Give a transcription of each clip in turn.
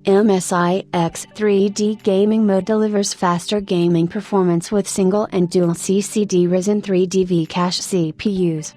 MSI X3D gaming mode delivers faster gaming performance with single and dual CCD Ryzen 3 DV cache CPUs.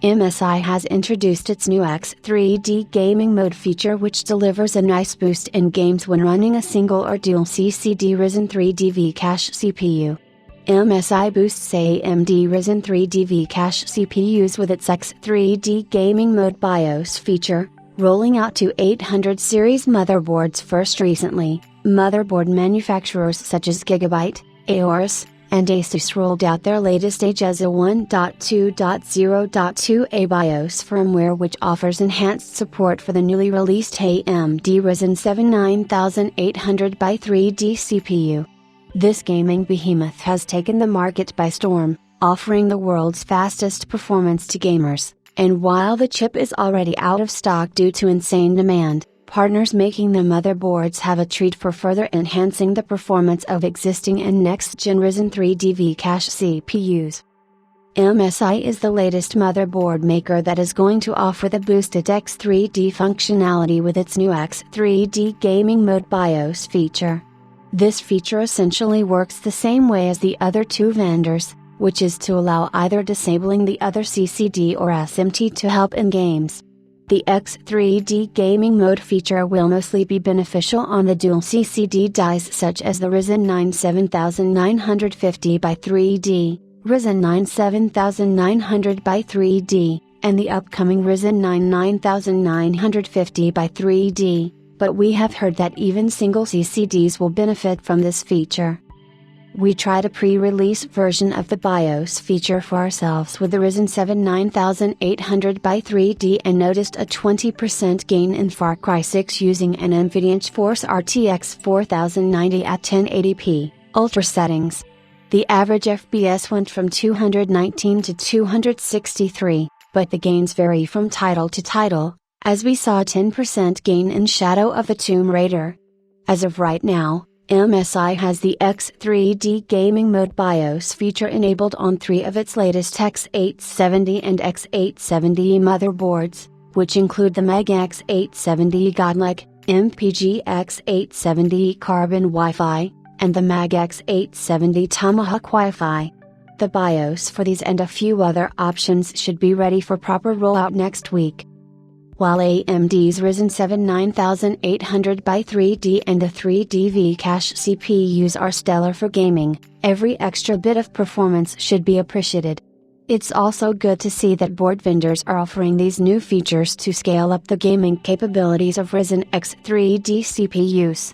MSI has introduced its new X3D gaming mode feature, which delivers a nice boost in games when running a single or dual CCD Ryzen 3 DV cache CPU. MSI boosts AMD Ryzen 3 DV cache CPUs with its X3D gaming mode BIOS feature, rolling out to 800 series motherboards first recently. Motherboard manufacturers such as Gigabyte, Aorus, and Asus rolled out their latest AGESA 1.2.0.2a BIOS firmware, which offers enhanced support for the newly released AMD Ryzen 7 9800x3D CPU. This gaming behemoth has taken the market by storm, offering the world's fastest performance to gamers. And while the chip is already out of stock due to insane demand, partners making the motherboards have a treat for further enhancing the performance of existing and next-gen Ryzen 3 DV cache CPUs. MSI is the latest motherboard maker that is going to offer the boosted X3D functionality with its new X3D gaming mode BIOS feature. This feature essentially works the same way as the other two vendors, which is to allow either disabling the other CCD or SMT to help in games. The X3D gaming mode feature will mostly be beneficial on the dual CCD dies such as the Ryzen 9 7950x3D, Ryzen 9 7900x3D, and the upcoming Ryzen 9 9950x3D, but we have heard that even single CCDs will benefit from this feature. We tried a pre-release version of the BIOS feature for ourselves with the Ryzen 7 9800x3D and noticed a 20% gain in Far Cry 6 using an NVIDIA GeForce RTX 4090 at 1080p, ultra settings. The average FPS went from 219 to 263, but the gains vary from title to title, as we saw a 10% gain in Shadow of the Tomb Raider. As of right now, MSI has the X3D gaming mode BIOS feature enabled on 3 of its latest X870 and X870E motherboards, which include the Mega X870E Godlike, MPG X870E Carbon Wi-Fi, and the Mag X870 Tomahawk Wi-Fi. The BIOS for these and a few other options should be ready for proper rollout next week. While AMD's Ryzen 7 9800x3D and the 3DV cache CPUs are stellar for gaming, every extra bit of performance should be appreciated. It's also good to see that board vendors are offering these new features to scale up the gaming capabilities of Ryzen X3D CPUs.